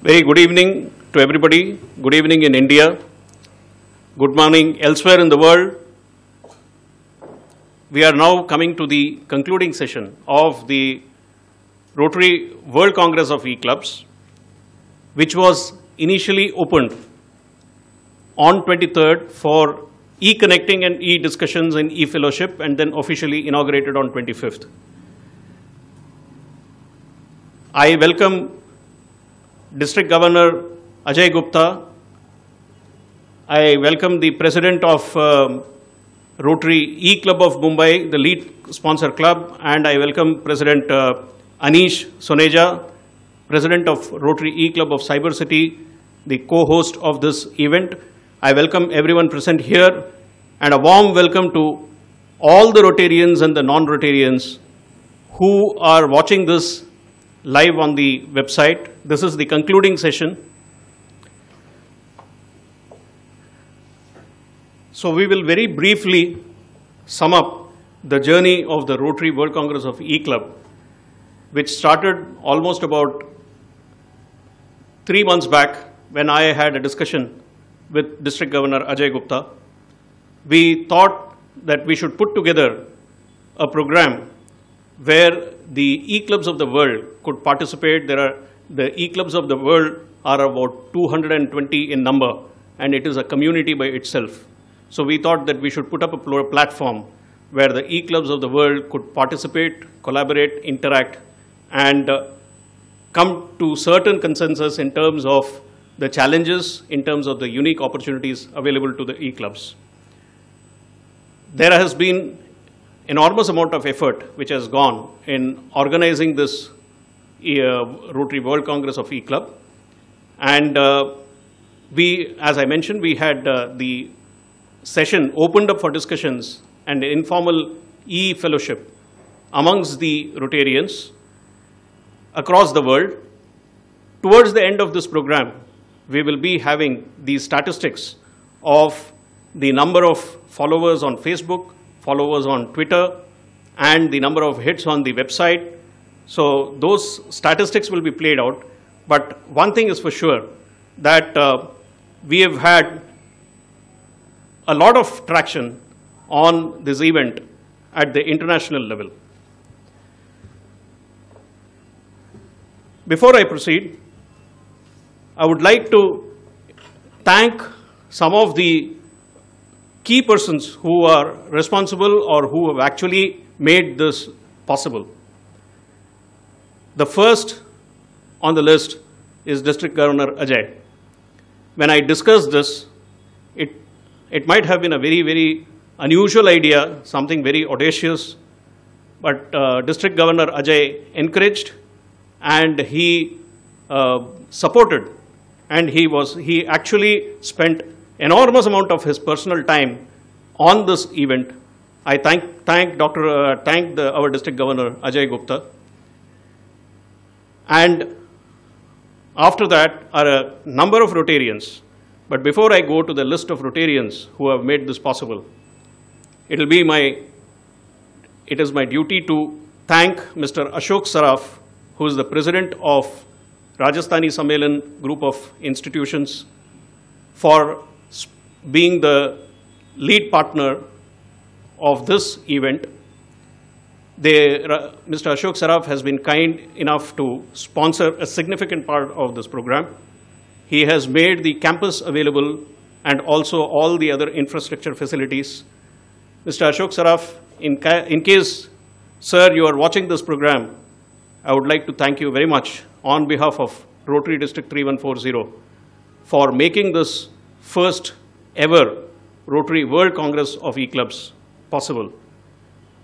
Very good evening to everybody. Good evening in India. Good morning elsewhere in the world. We are now coming to the concluding session of the Rotary World Congress of E-Clubs, which was initially opened on 23rd for e-connecting and e-discussions and e-fellowship, and then officially inaugurated on 25th. I welcome District Governor Ajay Gupta. I welcome the President of Rotary E-Club of Mumbai, the lead sponsor club, and I welcome President Anish Soneja, President of Rotary E-Club of Cyber City, the co-host of this event. I welcome everyone present here, and a warm welcome to all the Rotarians and the non-Rotarians who are watching this live on the website. This is the concluding session. So we will very briefly sum up the journey of the Rotary World Congress of E-Club, which started almost about 3 months back when I had a discussion with District Governor Ajay Gupta. We thought that we should put together a program where the E-Clubs of the world could participate. The E-Clubs of the world are about 220 in number, and it is a community by itself. So we thought that we should put up a platform where the E-Clubs of the world could participate, collaborate, interact, and come to certain consensus in terms of the challenges, in terms of the unique opportunities available to the E-Clubs. There has been enormous amount of effort which has gone in organizing this Rotary World Congress of E-Club. And as I mentioned, we had the session opened up for discussions and informal e-fellowship amongst the Rotarians across the world. Towards the end of this program, we will be having the statistics of the number of followers on Facebook, followers on Twitter, and the number of hits on the website. So those statistics will be played out. But one thing is for sure, that we have had a lot of traction on this event at the international level. Before I proceed, I would like to thank some of the key persons who are responsible or who have actually made this possible. The first on the list is District Governor Ajay. When I discussed this, it might have been a very, very unusual idea, something very audacious, but District Governor Ajay encouraged and he supported, and he actually spent enormous amount of his personal time on this event. I thank our District Governor Ajay Gupta. And after that are a number of Rotarians. But before I go to the list of Rotarians who have made this possible, it is my duty to thank Mr. Ashok Saraf, who is the President of Rajasthani Sammelan Group of Institutions, for being the lead partner of this event. Mr. Ashok Saraf has been kind enough to sponsor a significant part of this program. He has made the campus available and also all the other infrastructure facilities. Mr. Ashok Saraf, in case, sir, you are watching this program, I would like to thank you very much on behalf of Rotary District 3140 for making this first ever Rotary World Congress of E-Clubs possible.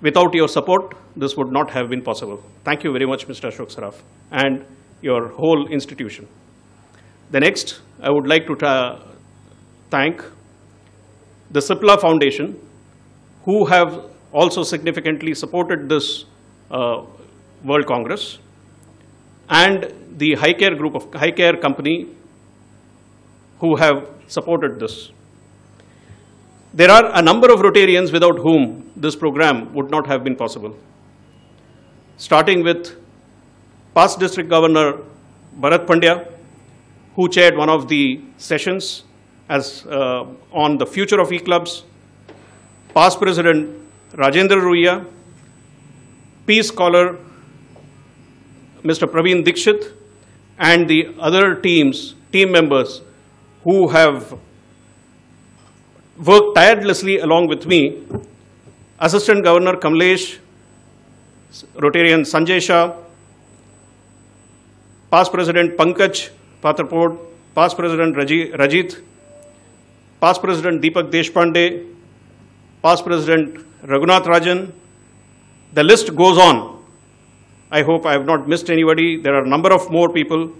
Without your support, this would not have been possible. Thank you very much, Mr. Ashok Saraf, and your whole institution. The next, I would like to thank the CIPLA Foundation, who have also significantly supported this World Congress, and the Highcare company, who have supported this. There are a number of Rotarians without whom this program would not have been possible. Starting with past District Governor Bharat Pandya, who chaired one of the sessions as on the future of e-clubs, past President Rajendra Ruiya, peace scholar Mr. Praveen Dikshit, and the other team members who have worked tirelessly along with me, Assistant Governor Kamlesh, Rotarian Sanjay Shah, past President Pankaj Patrapod, past President Rajit, past President Deepak Deshpande, past President Raghunath Rajan. The list goes on. I hope I have not missed anybody. There are a number of more people.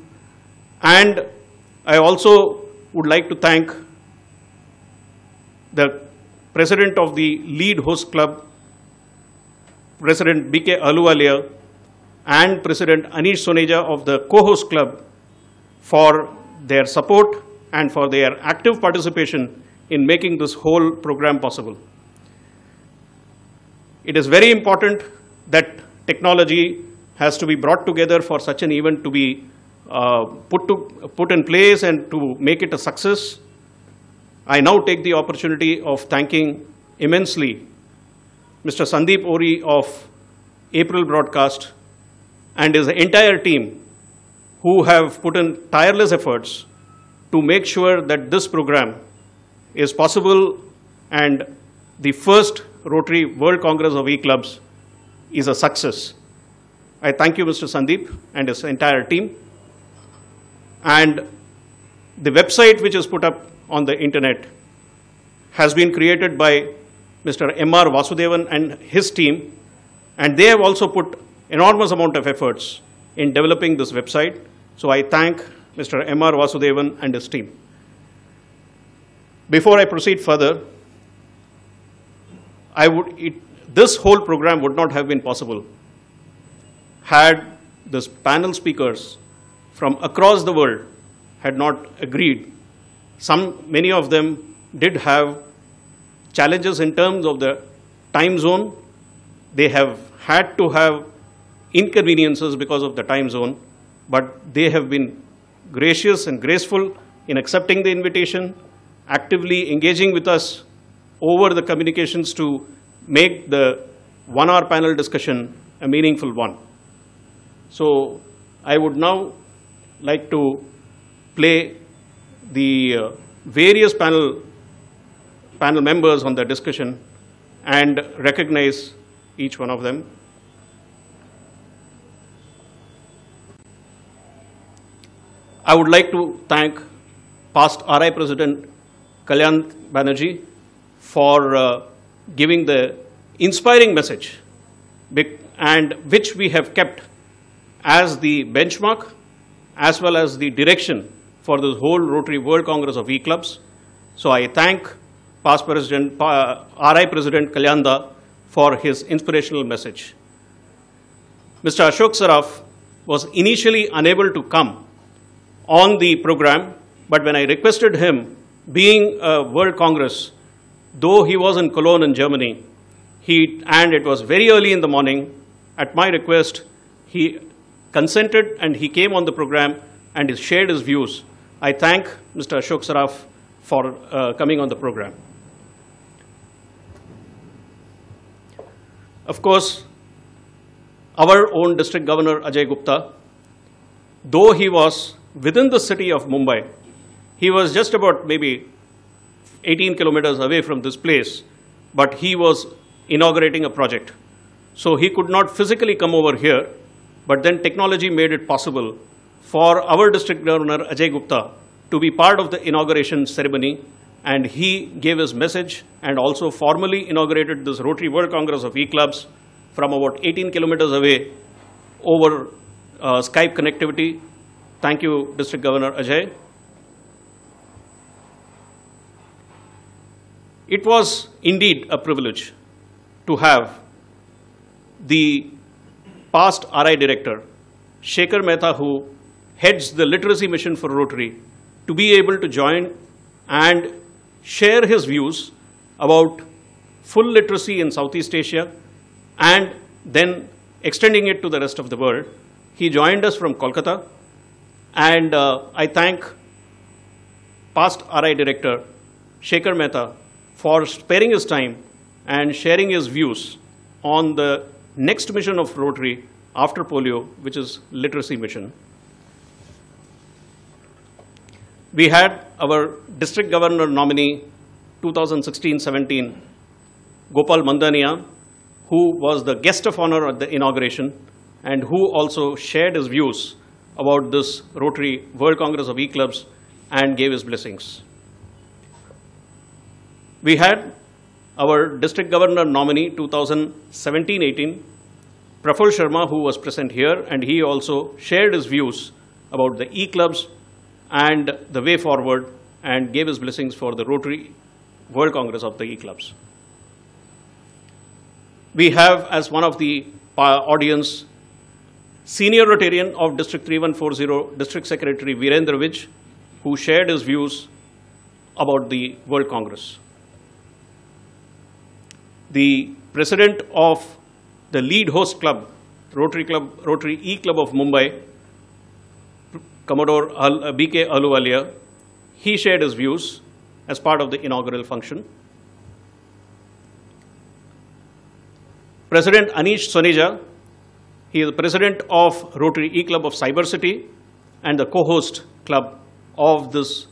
And I also would like to thank the President of the Lead Host Club, President B.K. Ahluwalia, and President Anish Soneja of the Co-Host Club for their support and for their active participation in making this whole program possible. It is very important that technology has to be brought together for such an event to be put in place and to make it a success. I now take the opportunity of thanking immensely Mr. Sandeep Ori of April Broadcast and his entire team who have put in tireless efforts to make sure that this program is possible and the first Rotary World Congress of E-Clubs is a success. I thank you, Mr. Sandeep, and his entire team. And the website which is put up on the internet has been created by Mr. M.R. Vasudevan and his team, and they have also put enormous amount of efforts in developing this website. So I thank Mr. M.R. Vasudevan and his team. Before I proceed further, this whole program would not have been possible had this panel speakers from across the world had not agreed. Many of them did have challenges in terms of the time zone. They have had to have inconveniences because of the time zone, but they have been gracious and graceful in accepting the invitation, actively engaging with us over the communications to make the 1-hour panel discussion a meaningful one. So I would now like to play the various panel members on the discussion and recognize each one of them. I would like to thank past RI President Kalyan Banerjee for giving the inspiring message and which we have kept as the benchmark as well as the direction for the whole Rotary World Congress of E-Clubs. So I thank past President, RI President Kalyanda for his inspirational message. Mr. Ashok Saraf was initially unable to come on the program, but when I requested him, being a World Congress, though he was in Cologne in Germany, and it was very early in the morning, at my request, he consented and he came on the program and he shared his views. I thank Mr. Ashok Saraf for coming on the program. Of course, our own District Governor Ajay Gupta, though he was within the city of Mumbai, he was just about maybe 18 kilometers away from this place, but he was inaugurating a project. So he could not physically come over here, but then technology made it possible for our District Governor Ajay Gupta to be part of the inauguration ceremony, and he gave his message and also formally inaugurated this Rotary World Congress of E-Clubs from about 18 kilometers away over Skype connectivity. Thank you, District Governor Ajay. It was indeed a privilege to have the past RI Director, Shekhar Mehta, who heads the literacy mission for Rotary, to be able to join and share his views about full literacy in Southeast Asia and then extending it to the rest of the world. He joined us from Kolkata, and I thank past RI director, Shekhar Mehta, for sparing his time and sharing his views on the next mission of Rotary after polio, which is literacy mission. We had our district governor nominee 2016-17, Gopal Mandania, who was the guest of honor at the inauguration and who also shared his views about this Rotary World Congress of E-Clubs and gave his blessings. We had our district governor nominee 2017-18, Praful Sharma, who was present here, and he also shared his views about the E-Clubs and the way forward and gave his blessings for the Rotary World Congress of the E-Clubs. We have as one of the audience, Senior Rotarian of District 3140, District Secretary Virendra Vij, who shared his views about the World Congress. The president of the lead host club, Rotary E-Club of Mumbai, Commodore B.K. Ahluwalia, he shared his views as part of the inaugural function. President Anish Soneja, he is the president of Rotary E-Club of Cyber City and the co-host club of this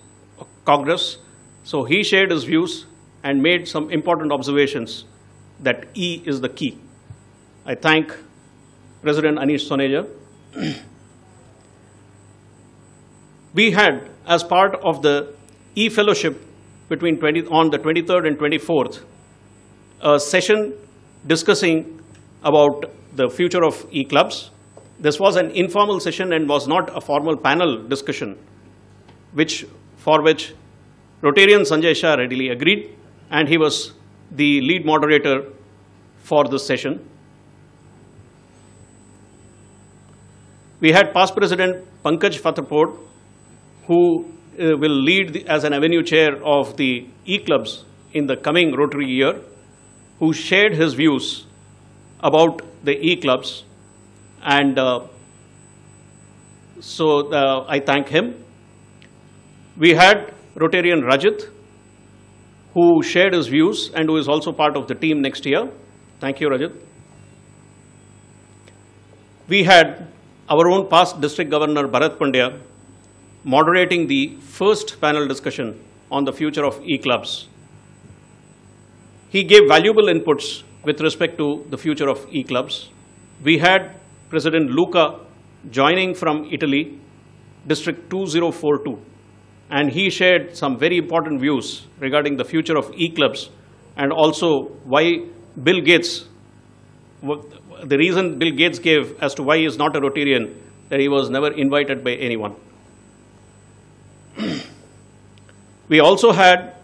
Congress. So he shared his views and made some important observations that E is the key. I thank President Anish Soneja. We had, as part of the E-Fellowship on the 23rd and 24th, a session discussing about the future of E-Clubs. This was an informal session and was not a formal panel discussion, for which Rotarian Sanjay Shah readily agreed, and he was the lead moderator for this session. We had past President Pankaj Fatehpur, who will lead as an avenue chair of the E-Clubs in the coming Rotary year, who shared his views about the E-Clubs, and I thank him. We had Rotarian Rajat, who shared his views and who is also part of the team next year. Thank you, Rajat. We had our own past District Governor Bharat Pandya moderating the first panel discussion on the future of E-Clubs. He gave valuable inputs with respect to the future of E-Clubs. We had President Luca joining from Italy, District 2042, and he shared some very important views regarding the future of E-Clubs and also why Bill Gates, the reason Bill Gates gave as to why he is not a Rotarian, that he was never invited by anyone. We also had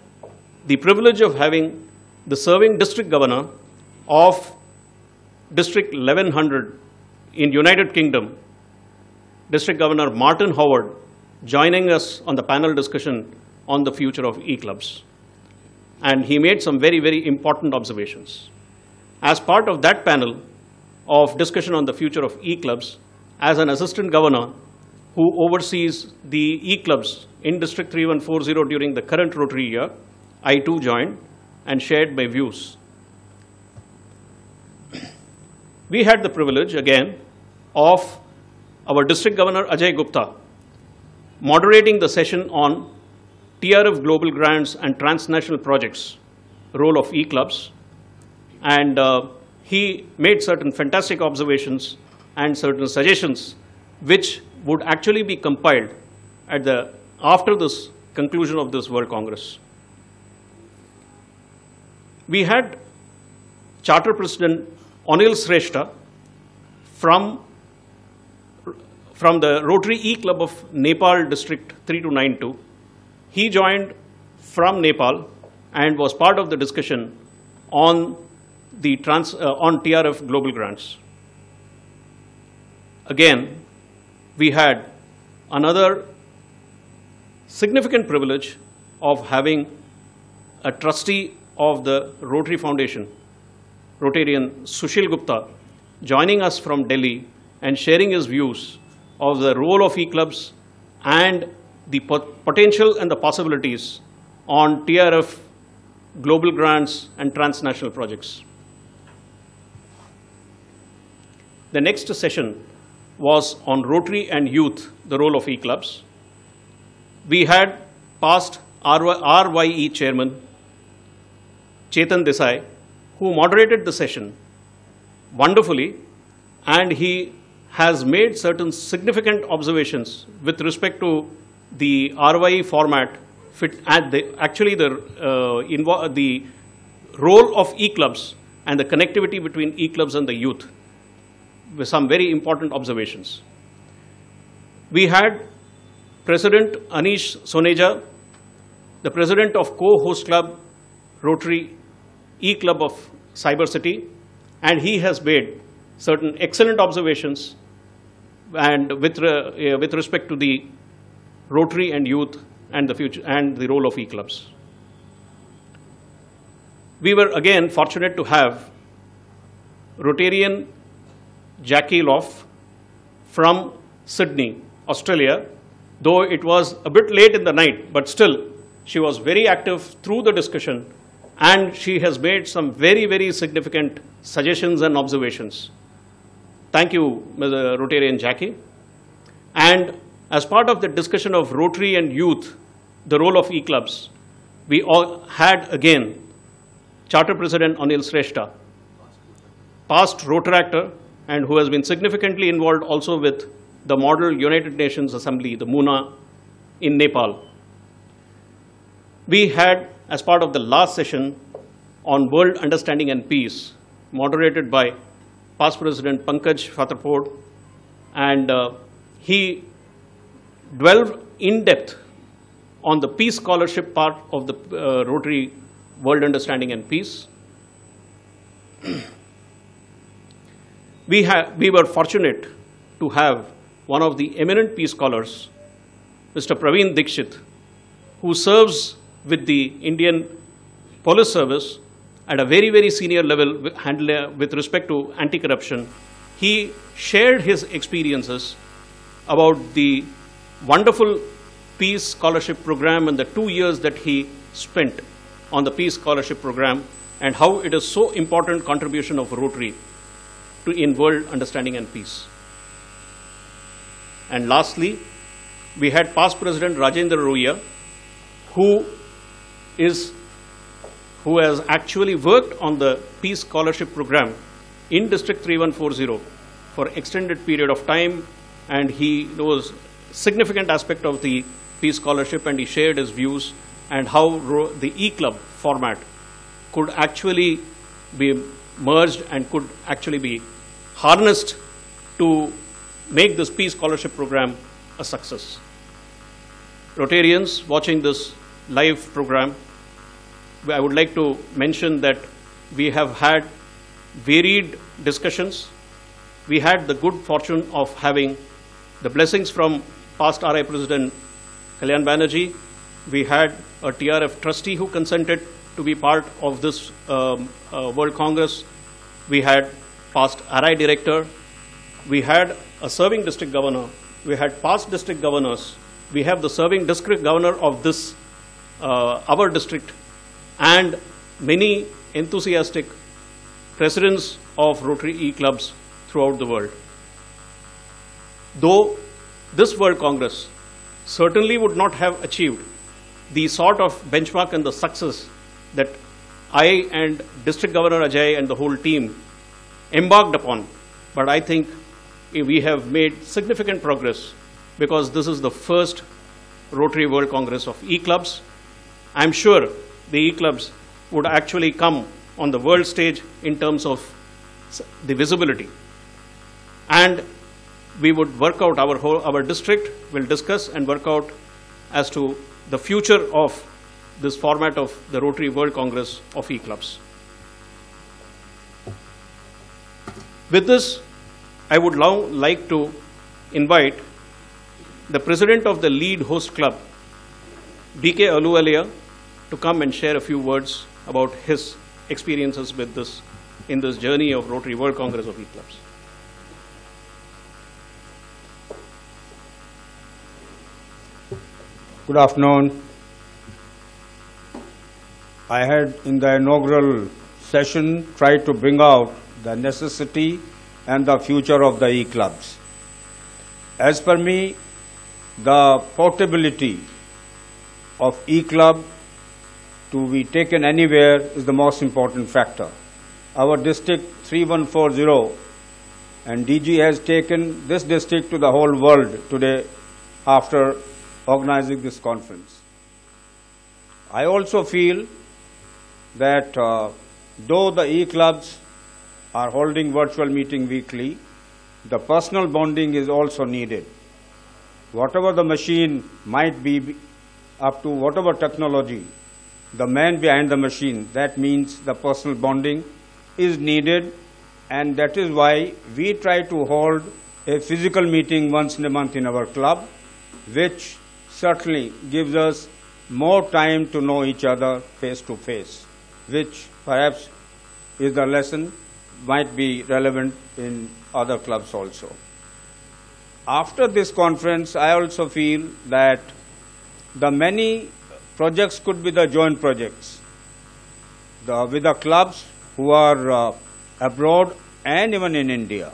the privilege of having the serving district governor of District 1100 in United Kingdom, District Governor Martin Howard, joining us on the panel discussion on the future of E-Clubs. And he made some very, very important observations. As part of that panel of discussion on the future of E-Clubs, as an assistant governor who oversees the E-Clubs in District 3140 during the current Rotary year, I too joined and shared my views. We had the privilege, again, of our District Governor Ajay Gupta moderating the session on TRF Global Grants and Transnational Projects, role of E-Clubs. And he made certain fantastic observations and certain suggestions which would actually be compiled after this conclusion of this World Congress. We had Charter President Anil Shrestha from the Rotary E-Club of Nepal District 3292. He joined from Nepal and was part of the discussion on on TRF Global Grants. Again, we had another significant privilege of having a trustee of the Rotary Foundation, Rotarian Sushil Gupta, joining us from Delhi and sharing his views of the role of E-Clubs and the potential and the possibilities on TRF, global grants, and transnational projects. The next session was on Rotary and youth, the role of e-clubs. We had past RYE chairman, Chetan Desai, who moderated the session wonderfully, and he has made certain significant observations with respect to the RYE format, and the role of e-clubs and the connectivity between e-clubs and the youth, with some very important observations. We had President Anish Soneja, the president of Co-Host Club, Rotary E-Club of Cyber City, and he has made certain excellent observations and with respect to the Rotary and youth and the future and the role of e-clubs. We were again fortunate to have Rotarian Jackie Loff from Sydney, Australia, though it was a bit late in the night, but still she was very active through the discussion, and she has made some very, very significant suggestions and observations. Thank you, Ms. Rotarian Jackie. And as part of the discussion of Rotary and youth, the role of e-clubs, we all had again Charter President Anil Shrestha, past Rotaractor, and who has been significantly involved also with the Model United Nations Assembly, the MUNA, in Nepal. We had, as part of the last session on World Understanding and Peace, moderated by past President Pankaj Fatapod, and he dwelled in depth on the peace scholarship part of the Rotary World Understanding and Peace. We were fortunate to have one of the eminent peace scholars, Mr. Praveen Dikshit, who serves with the Indian Police Service at a very, very senior level with respect to anti-corruption. He shared his experiences about the wonderful peace scholarship program and the 2 years that he spent on the peace scholarship program, and how it is so important contribution of Rotary in world understanding and peace. And lastly, we had past President Rajendra Roiya, who has actually worked on the peace scholarship program in District 3140 for extended period of time, and he knows significant aspect of the peace scholarship, and he shared his views and how the e-club format could actually be merged and could actually be harnessed to make this peace scholarship program a success. Rotarians watching this live program, I would like to mention that we have had varied discussions. We had the good fortune of having the blessings from past RI President Kalyan Banerjee. We had a TRF trustee who consented to be part of this World Congress. We had past RI director. We had a serving district governor. We had past district governors. We have the serving district governor of this, our district, and many enthusiastic presidents of Rotary E-clubs throughout the world. Though this World Congress certainly would not have achieved the sort of benchmark and the success that I and District Governor Ajay and the whole team embarked upon, but I think we have made significant progress because this is the first Rotary World Congress of E-clubs. I'm sure the E-clubs would actually come on the world stage in terms of the visibility. And we would work out, our district will discuss and work out as to the future of this format of the Rotary World Congress of E-clubs. With this, I would now like to invite the president of the lead host club, BK Aluwalia, to come and share a few words about his experiences with this in this journey of Rotary World Congress of E-clubs. Good afternoon. I had in the inaugural session tried to bring out the necessity and the future of the e-clubs. As per me, the portability of e-club to be taken anywhere is the most important factor. Our district 3140 and DG has taken this district to the whole world today after organizing this conference. I also feel that though the e-clubs are holding virtual meeting weekly, the personal bonding is also needed. Whatever the machine might be, up to whatever technology, the man behind the machine, that means the personal bonding is needed, and that is why we try to hold a physical meeting once in a month in our club, which certainly gives us more time to know each other face to face, which perhaps is the lesson might be relevant in other clubs also. After this conference, I also feel that the many projects could be the joint projects with the clubs who are abroad and even in India.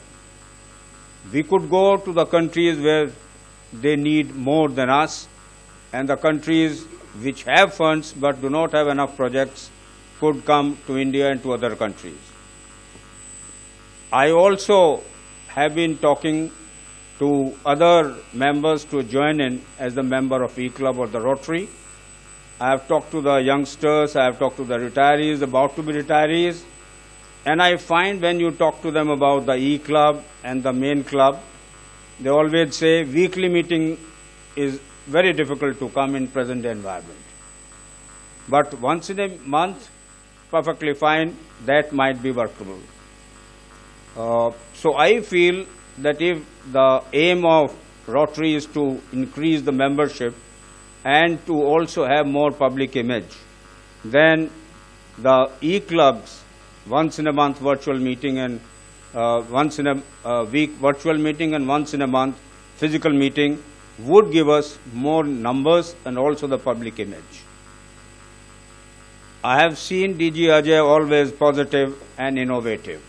We could go to the countries where they need more than us, and the countries which have funds but do not have enough projects could come to India and to other countries. I also have been talking to other members to join in as a member of e-club or the Rotary. I have talked to the youngsters, I have talked to the retirees, about to be retirees, and I find when you talk to them about the e-club and the main club, they always say weekly meeting is very difficult to come in present environment. But once in a month, perfectly fine, that might be workable. So I feel that if the aim of Rotary is to increase the membership and to also have more public image, then the e-clubs, once in a month virtual meeting and once in a week virtual meeting and once in a month physical meeting would give us more numbers and also the public image. I have seen DG Ajay always positive and innovative.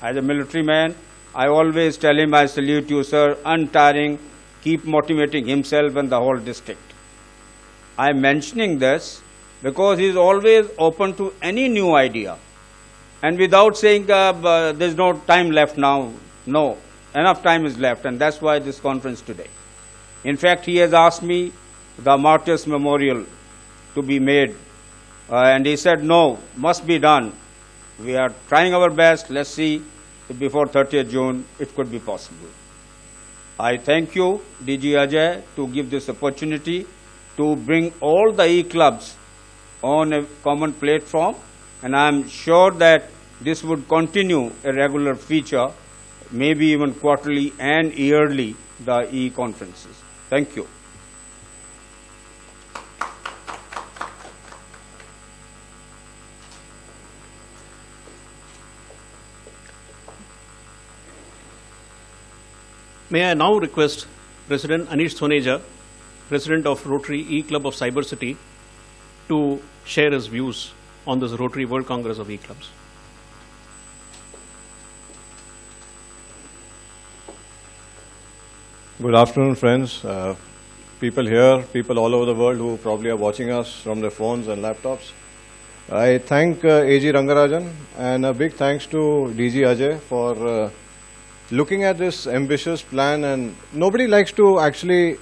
As a military man, I always tell him, I salute you, sir, untiring, keep motivating himself and the whole district. I am mentioning this because he is always open to any new idea. And without saying there is no time left now, no, enough time is left, and that's why this conference today. In fact, he has asked me the Martyrs Memorial to be made, and he said, no, must be done. We are trying our best. Let's see if before 30th June it could be possible. I thank you, DG Ajay, to give this opportunity to bring all the e-clubs on a common platform, and I am sure that this would continue a regular feature, maybe even quarterly and yearly, the e-conferences. Thank you. May I now request President Anish Thoneja, President of Rotary E-Club of Cyber City, to share his views on this Rotary World Congress of E-Clubs. Good afternoon, friends. People here, people all over the world who probably are watching us from their phones and laptops. I thank AG Rangarajan, and a big thanks to DG Ajay for looking at this ambitious plan. And nobody likes to actually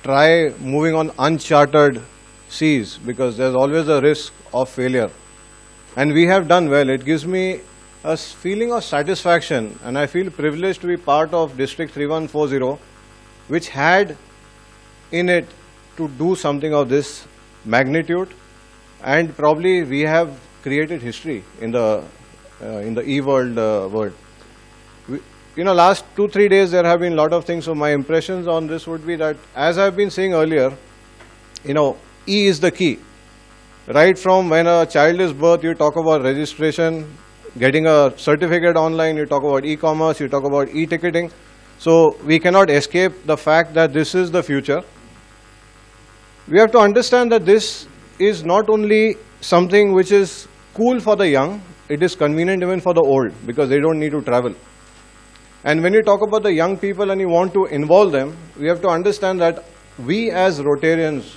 try moving on uncharted seas because there's always a risk of failure. And we have done well. It gives me a feeling of satisfaction, and I feel privileged to be part of District 3140, which had in it to do something of this magnitude, and probably we have created history in the e-world world. Last 2-3 days there have been a lot of things, so my impressions on this would be that, as I've been saying earlier, E is the key. Right from when a child is birthed, you talk about registration, getting a certificate online, you talk about e-commerce, you talk about e-ticketing. So we cannot escape the fact that this is the future. we have to understand that this is not only something which is cool for the young, it is convenient even for the old because they don't need to travel. And when you talk about the young people and you want to involve them, we have to understand that we as Rotarians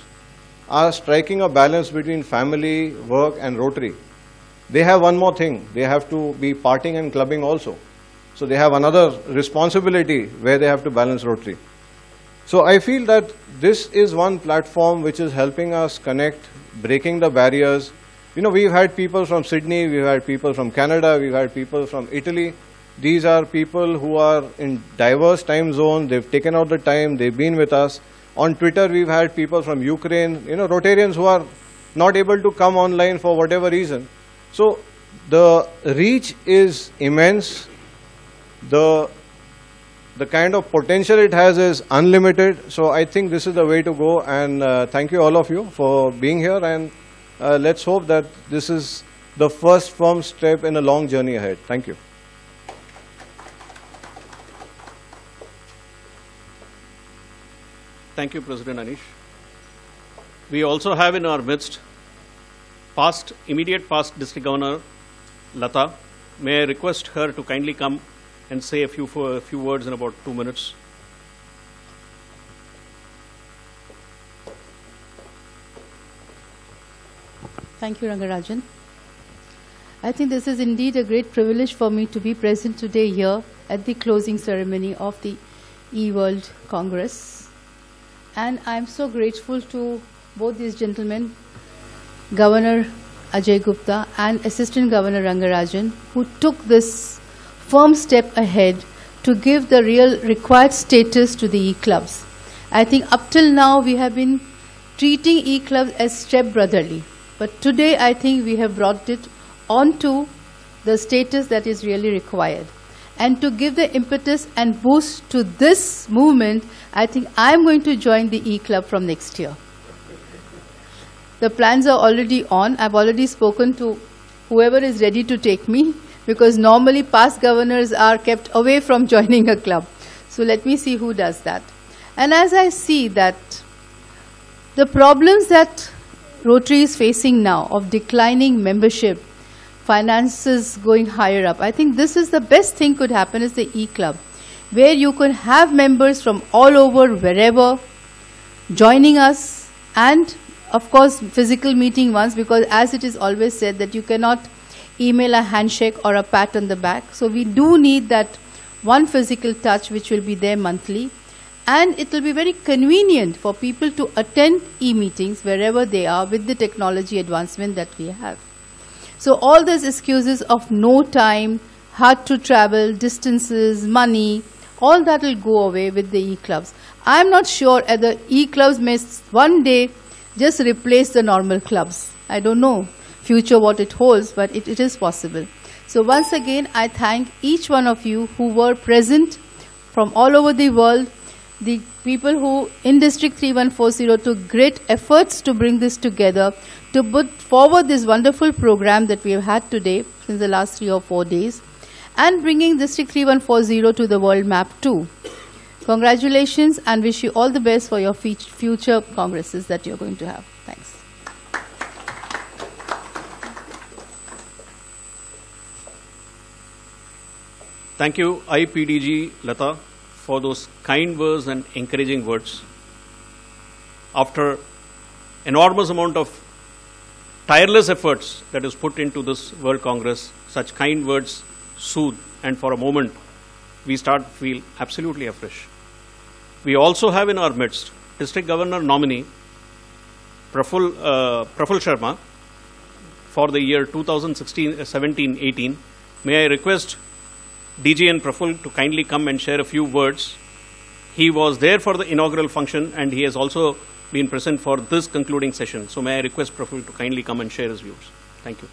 are striking a balance between family, work and Rotary. They have one more thing, they have to be partying and clubbing also. So they have another responsibility where they have to balance Rotary. So I feel that this is one platform which is helping us connect, breaking the barriers. You know, we've had people from Sydney, we've had people from Canada, we've had people from Italy. These are people who are in diverse time zones, they've taken out the time, they've been with us. On Twitter, we've had people from Ukraine, you know, Rotarians who are not able to come online for whatever reason. So the reach is immense. The kind of potential it has is unlimited. So I think this is the way to go. And thank you all of you for being here. And let's hope that this is the first firm step in a long journey ahead. Thank you. Thank you, President Anish. We also have in our midst immediate past District Governor Lata. May I request her to kindly come and say a few words in about 2 minutes. Thank you, Rangarajan. I think this is indeed a great privilege for me to be present today here at the closing ceremony of the eWorld Congress. And I'm so grateful to both these gentlemen, Governor Ajay Gupta and Assistant Governor Rangarajan, who took this firm step ahead to give the real required status to the e-clubs. I think up till now we have been treating e-clubs as step-brotherly. But today I think we have brought it onto the status that is really required. And to give the impetus and boost to this movement, I think I'm going to join the e-club from next year. The plans are already on. I've already spoken to whoever is ready to take me, because normally past governors are kept away from joining a club. So let me see who does that. And as I see that the problems that Rotary is facing now of declining membership, finances going higher up, I think this is the best thing could happen is the e-club, where you could have members from all over, wherever, joining us, and of course physical meeting once, because as it is always said that you cannot email a handshake or a pat on the back. So we do need that one physical touch which will be there monthly, and it will be very convenient for people to attend e-meetings wherever they are with the technology advancement that we have. So all those excuses of no time, hard to travel, distances, money, all that will go away with the e-clubs. I'm not sure whether e-clubs may one day just replace the normal clubs. I don't know future what it holds, but it is possible. So once again, I thank each one of you who were present from all over the world, the people who in District 3140 took great efforts to bring this together, to put forward this wonderful program that we have had today since the last 3 or 4 days, and bringing District 3140 to the world map too. Congratulations, and wish you all the best for your future congresses that you're going to have. Thanks. Thank you, IPDG Lata, for those kind words and encouraging words. After enormous amount of tireless efforts that is put into this World Congress, such kind words soothe, and for a moment we feel absolutely afresh. We also have in our midst District Governor nominee Praful Sharma for the year 2016-17-18. May I request DG and Praful to kindly come and share a few words. He was there for the inaugural function and he has also been present for this concluding session. So may I request Praful to kindly come and share his views. Thank you.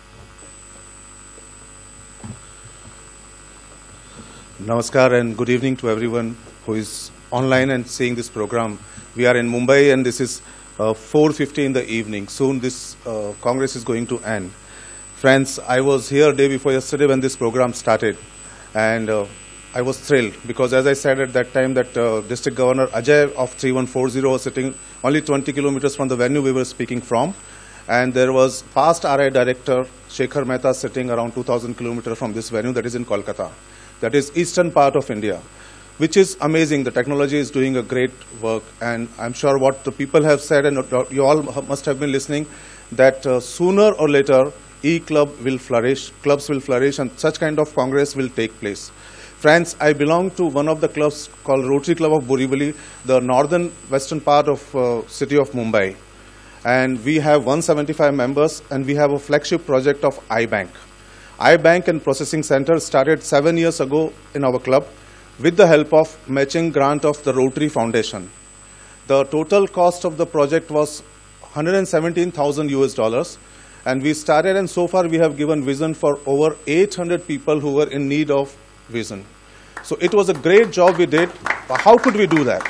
Namaskar and good evening to everyone who is online and seeing this program. We are in Mumbai and this is 4:50 in the evening. Soon this Congress is going to end. Friends, I was here day before yesterday when this program started, and I was thrilled because, as I said at that time, that District Governor Ajay of 3140 was sitting only 20 kilometers from the venue we were speaking from, and there was past RI Director Shekhar Mehta sitting around 2,000 kilometers from this venue that is in Kolkata, that is eastern part of India, which is amazing. The technology is doing a great work, and I'm sure what the people have said, and you all must have been listening, that sooner or later E-Club will flourish, clubs will flourish, and such kind of congress will take place. Friends, I belong to one of the clubs called Rotary Club of Borivali, the northern western part of city of Mumbai. And we have 175 members, and we have a flagship project of iBank. iBank and Processing Center started 7 years ago in our club with the help of matching grant of the Rotary Foundation. The total cost of the project was 117,000 US, and we started, and so far we have given vision for over 800 people who were in need of vision. So it was a great job we did. How could we do that?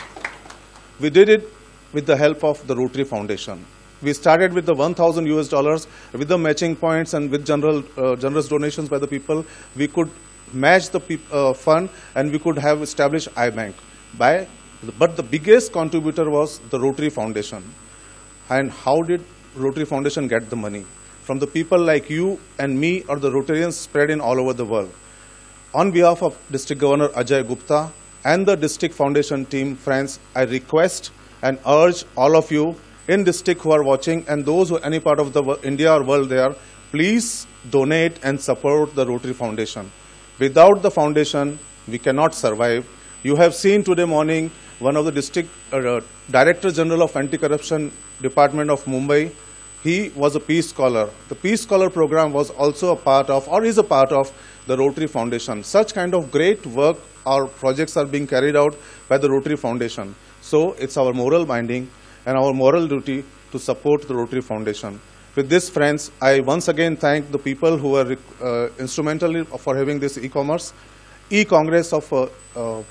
We did it with the help of the Rotary Foundation. We started with the 1,000 US with the matching points and with generous donations by the people. We could match the fund, and we could have established iBank. But the biggest contributor was the Rotary Foundation. And how did Rotary Foundation get the money? From the people like you and me, or the Rotarians spread in all over the world. On behalf of District Governor Ajay Gupta and the District Foundation team, friends, I request and urge all of you in district who are watching, and those who are any part of the India or world there, please donate and support the Rotary Foundation. Without the foundation, we cannot survive. You have seen today morning one of the district Director General of Anti-Corruption Department of Mumbai. He was a Peace Scholar. The Peace Scholar program was also a part of, or is a part of, the Rotary Foundation. Such kind of great work or projects are being carried out by the Rotary Foundation. So it's our moral binding and our moral duty to support the Rotary Foundation. With this, friends, I once again thank the people who were instrumental for having this e-congress of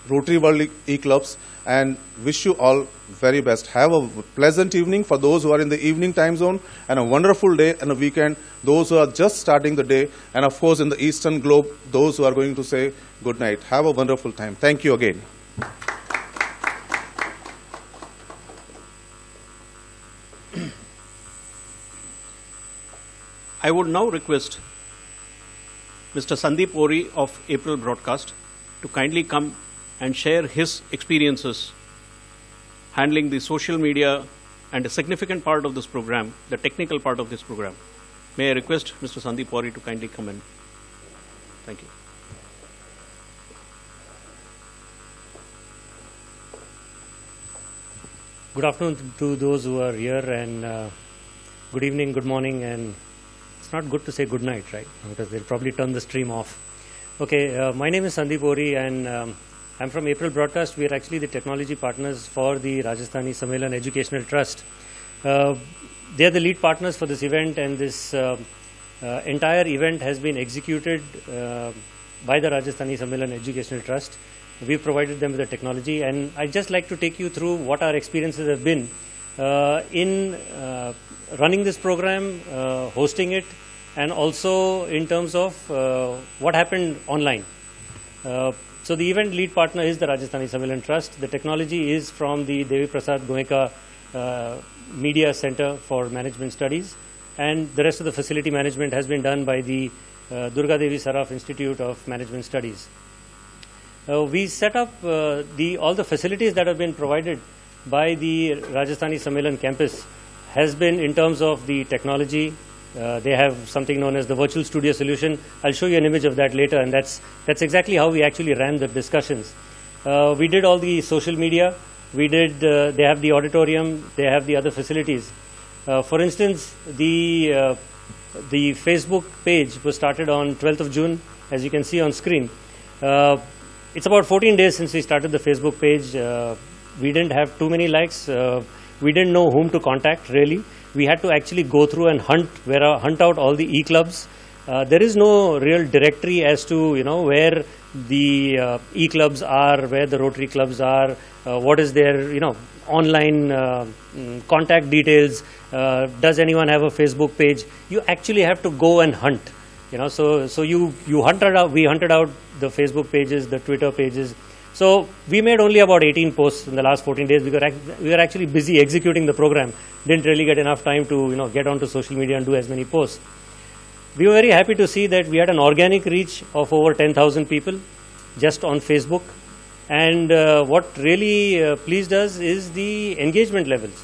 Rotary World E-Clubs, and wish you all very best. Have a pleasant evening for those who are in the evening time zone, and a wonderful day and a weekend, those who are just starting the day, and of course in the Eastern Globe, those who are going to say good night. Have a wonderful time. Thank you again. I would now request Mr. Sandeep Ori of April Broadcast to kindly come and share his experiences handling the social media and a significant part of this program, the technical part of this program. May I request Mr. Sandeep Ori to kindly come in. Thank you. Good afternoon to those who are here, and good evening, good morning, and it's not good to say good night, right? Because they'll probably turn the stream off. Okay, my name is Sandeep Ori, and I'm from April Broadcast. We are actually the technology partners for the Rajasthani Sammelan Educational Trust. They are the lead partners for this event, and this entire event has been executed by the Rajasthani Sammelan Educational Trust. We've provided them with the technology, and I'd just like to take you through what our experiences have been in running this program, hosting it, and also in terms of what happened online. So the event lead partner is the Rajasthani Sammelan Trust. The technology is from the Devi Prasad Goenka Media Center for Management Studies, and the rest of the facility management has been done by the Durga Devi Saraf Institute of Management Studies. We set up all the facilities that have been provided by the Rajasthani Sammelan campus has been in terms of the technology. They have something known as the virtual studio solution. I'll show you an image of that later, and that's exactly how we actually ran the discussions. We did all the social media. We did. They have the auditorium. They have the other facilities. For instance, the Facebook page was started on 12th of June, as you can see on screen. It's about 14 days since we started the Facebook page. We didn't have too many likes. We didn't know whom to contact, really. We had to actually go through and hunt out all the e-clubs. There is no real directory as to where the e-clubs are, where the Rotary clubs are, what is their online contact details. Does anyone have a Facebook page? You actually have to go and hunt. So you hunted out, we hunted out the Facebook pages, the Twitter pages. So we made only about 18 posts in the last 14 days because we were actually busy executing the program. Didn't really get enough time to get onto social media and do as many posts. We were very happy to see that we had an organic reach of over 10,000 people just on Facebook. And what really pleased us is the engagement levels.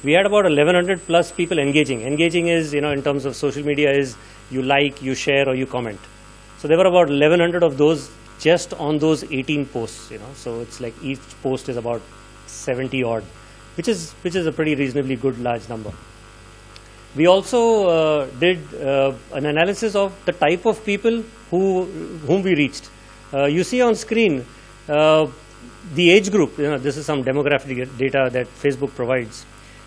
We had about 1,100 plus people engaging. Engaging is, in terms of social media, is you like, you share, or you comment. So there were about 1,100 of those just on those 18 posts. So it's like each post is about 70 odd, which is a pretty reasonably good large number. We also did an analysis of the type of people whom we reached. You see on screen the age group. This is some demographic data that Facebook provides.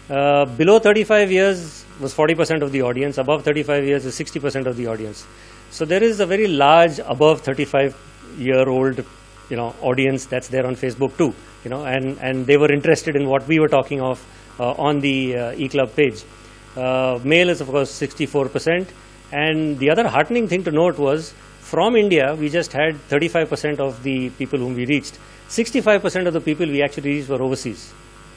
Below 35 years was 40% of the audience. Above 35 years is 60% of the audience. So there is a very large above 35-year-old audience that's there on Facebook too. And they were interested in what we were talking of on the eClub page. Male is of course 64%. And the other heartening thing to note was from India we just had 35% of the people whom we reached. 65% of the people we actually reached were overseas.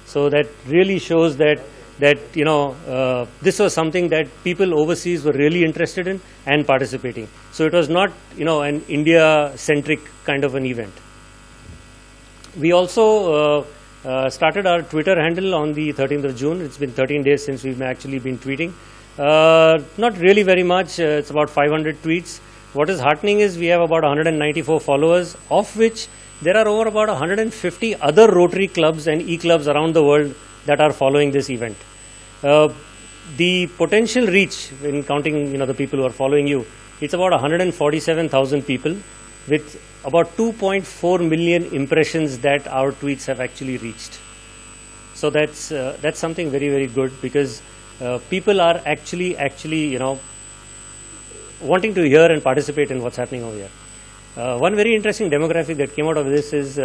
So that really shows that this was something that people overseas were really interested in and participating. So it was not an India-centric kind of an event. We also started our Twitter handle on the 13th of June. It's been 13 days since we've actually been tweeting. Not really very much. It's about 500 tweets. What is heartening is we have about 194 followers, of which there are over about 150 other Rotary clubs and e-clubs around the world that are following this event. The potential reach, in counting the people who are following you, it's about 147,000 people with about 2.4 million impressions that our tweets have actually reached. So that's something very, very good because people are actually wanting to hear and participate in what's happening over here. One very interesting demographic that came out of this is,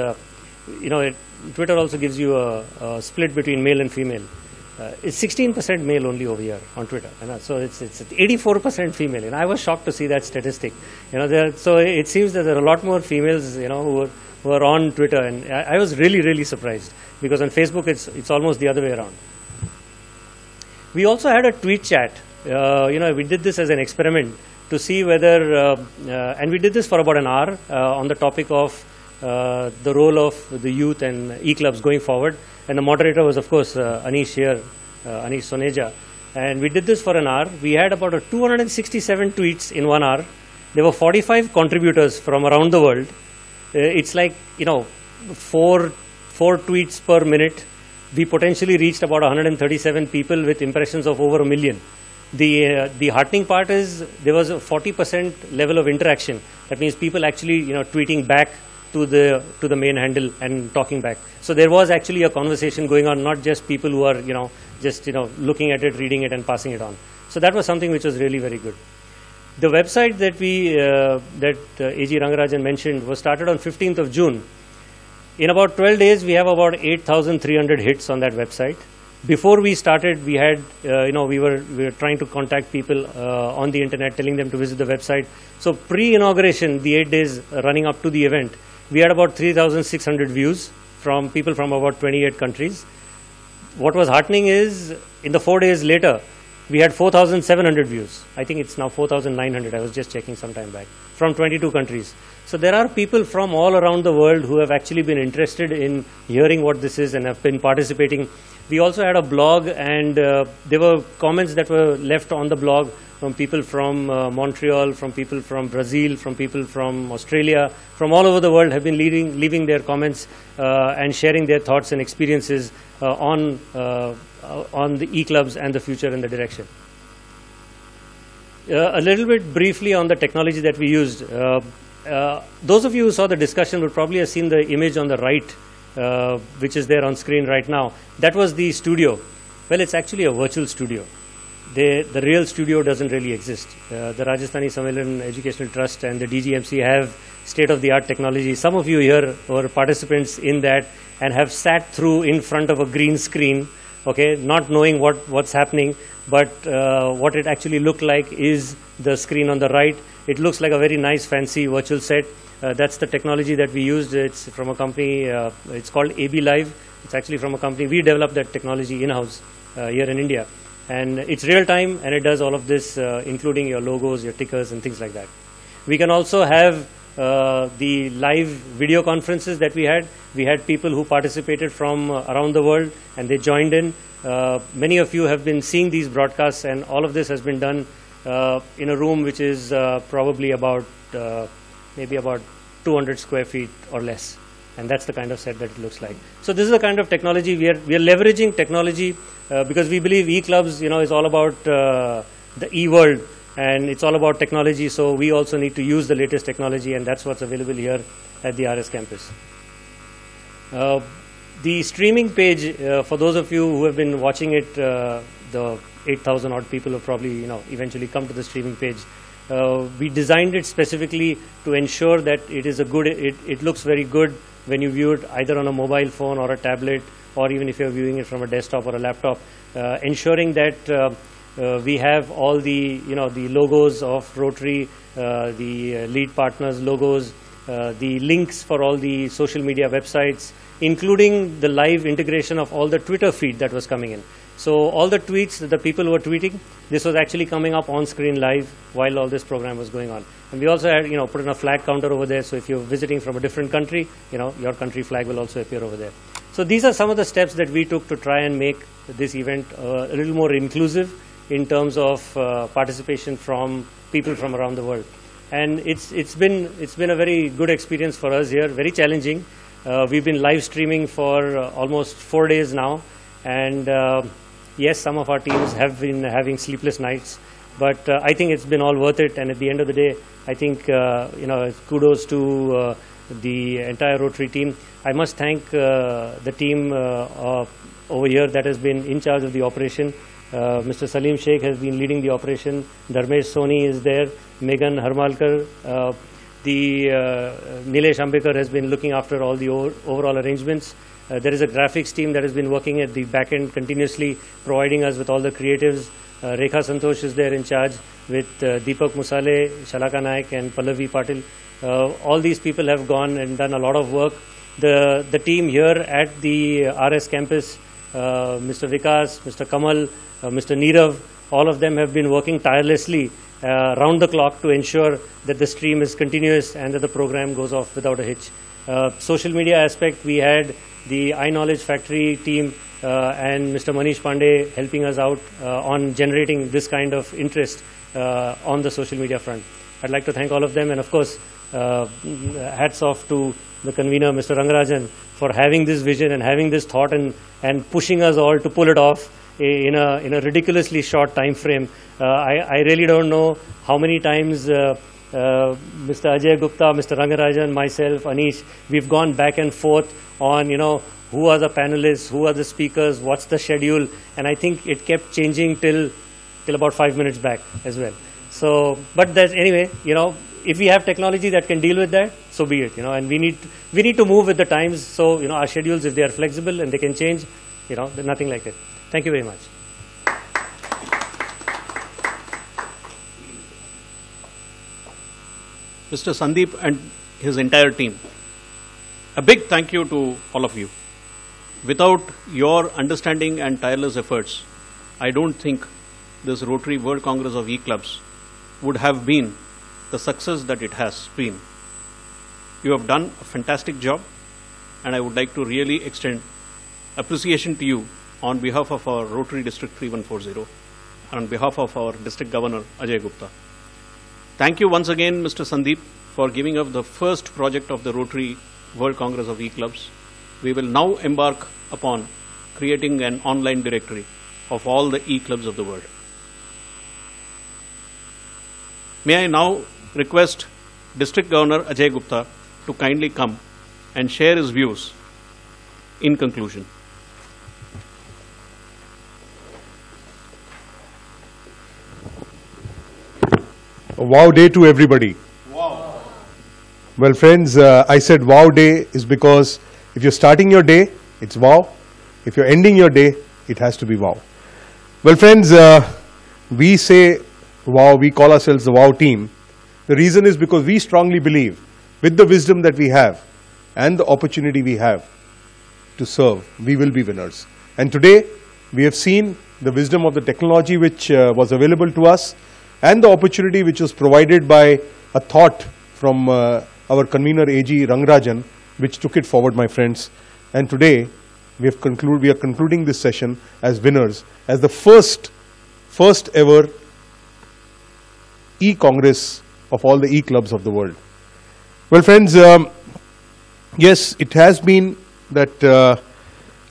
Twitter also gives you a split between male and female. It's 16% male only over here on Twitter. So it's 84% female. And I was shocked to see that statistic. So it seems that there are a lot more females, who are on Twitter. And I was really, really surprised because on Facebook it's almost the other way around. We also had a tweet chat. We did this as an experiment to see whether, and we did this for about an hour on the topic of the role of the youth and e-clubs going forward. And the moderator was, of course, Anish here, Anish Soneja. And we did this for an hour. We had about 267 tweets in 1 hour. There were 45 contributors from around the world. It's like, 4 tweets per minute. We potentially reached about 137 people with impressions of over 1 million. The heartening part is there was a 40% level of interaction. That means people actually, tweeting back to the main handle and talking back. So there was actually a conversation going on, not just people who are, just looking at it, reading it, and passing it on. So that was something which was really very good. The website that AG Rangarajan mentioned was started on 15th of June. In about 12 days, we have about 8,300 hits on that website. Before we started, we had, we were trying to contact people on the internet, telling them to visit the website. So pre-inauguration, the 8 days running up to the event, we had about 3,600 views from people from about 28 countries. What was heartening is, in the 4 days later, we had 4,700 views. I think it's now 4,900. I was just checking some time back, from 22 countries. So there are people from all around the world who have actually been interested in hearing what this is and have been participating. We also had a blog, and there were comments that were left on the blog from people from Montreal, from people from Brazil, from people from Australia, from all over the world have been leaving their comments and sharing their thoughts and experiences on the e-clubs and the future and the direction. A little bit briefly on the technology that we used. Those of you who saw the discussion would probably have seen the image on the right, which is there on screen right now. That was the studio. Well, it's actually a virtual studio. The real studio doesn't really exist. The Rajasthani Sammelan Educational Trust and the DGMC have state-of-the-art technology. Some of you here were participants in that and have sat through in front of a green screen, okay, not knowing what's happening, but what it actually looked like is the screen on the right. It looks like a very nice, fancy virtual set. That's the technology that we used. It's from a company, it's called AB Live. It's actually from a company. We developed that technology in-house here in India. And it's real time, and it does all of this, including your logos, your tickers, and things like that. We can also have the live video conferences that we had. We had people who participated from around the world, and they joined in. Many of you have been seeing these broadcasts, and all of this has been done in a room which is probably about maybe about 200 square feet or less. And that's the kind of set that it looks like. So this is the kind of technology we are leveraging technology because we believe e-clubs, is all about the e-world, and it's all about technology. So we also need to use the latest technology, and that's what's available here at the RS campus. The streaming page, for those of you who have been watching it, the 8,000 odd people have probably eventually come to the streaming page. We designed it specifically to ensure that it is a good. It looks very good when you view it either on a mobile phone or a tablet, or even if you're viewing it from a desktop or a laptop. Ensuring that we have all the the logos of Rotary, the lead partners logos, the links for all the social media websites, including the live integration of all the Twitter feed that was coming in. So all the tweets that the people were tweeting, this was actually coming up on screen live while all this program was going on. And we also had, put in a flag counter over there. So if you're visiting from a different country, your country flag will also appear over there. So these are some of the steps that we took to try and make this event a little more inclusive in terms of participation from people from around the world. And it's been a very good experience for us here, very challenging. We've been live streaming for almost 4 days now, and yes, some of our teams have been having sleepless nights, but I think it's been all worth it. And at the end of the day, I think kudos to the entire Rotary team. I must thank the team over here that has been in charge of the operation. Mr. Salim Sheikh has been leading the operation. Dharmesh Soni is there. Megan Harmalkar. Nilesh Ambekar has been looking after all the overall arrangements. There is a graphics team that has been working at the back end continuously, providing us with all the creatives. Rekha Santosh is there in charge with Deepak Musale, Shalaka Naik and Pallavi Patil. All these people have gone and done a lot of work. The team here at the RS campus, Mr. Vikas, Mr. Kamal, Mr. Neerav, all of them have been working tirelessly round the clock to ensure that the stream is continuous and that the program goes off without a hitch. Social media aspect, we had the iKnowledge Factory team and Mr. Manish Pandey helping us out on generating this kind of interest on the social media front. I'd like to thank all of them, and of course, hats off to the convener, Mr. Rangarajan, for having this vision and having this thought and pushing us all to pull it off in a ridiculously short time frame. I really don't know how many times Mr. Ajay Gupta, Mr. Rangarajan, myself, Anish, we've gone back and forth on, who are the panelists, who are the speakers, what's the schedule, and I think it kept changing till about 5 minutes back as well. So, but that's, anyway, if we have technology that can deal with that, so be it, and we need to move with the times. So, our schedules, if they are flexible and they can change, there's nothing like it. Thank you very much. Mr. Sandeep and his entire team, a big thank you to all of you. Without your understanding and tireless efforts, I don't think this Rotary World Congress of E-Clubs would have been the success that it has been. You have done a fantastic job, and I would like to really extend appreciation to you on behalf of our Rotary District 3140 and on behalf of our District Governor Ajay Gupta. Thank you once again, Mr. Sandeep, for giving up the first project of the Rotary World Congress of E-Clubs. We will now embark upon creating an online directory of all the E-Clubs of the world. May I now request District Governor Ajay Gupta to kindly come and share his views in conclusion. A wow day to everybody. Wow. Well, friends, I said wow day is because if you're starting your day, it's wow. If you're ending your day, it has to be wow. Well, friends, we say wow, we call ourselves the wow team The reason is because we strongly believe, with the wisdom that we have and the opportunity we have to serve, we will be winners. And today, we have seen the wisdom of the technology which was available to us, and the opportunity which was provided by a thought from our convener AG Rangarajan, which took it forward, my friends. And today, we are concluding this session as winners, as the first ever e-Congress of all the e-clubs of the world. Well, friends, yes, it has been that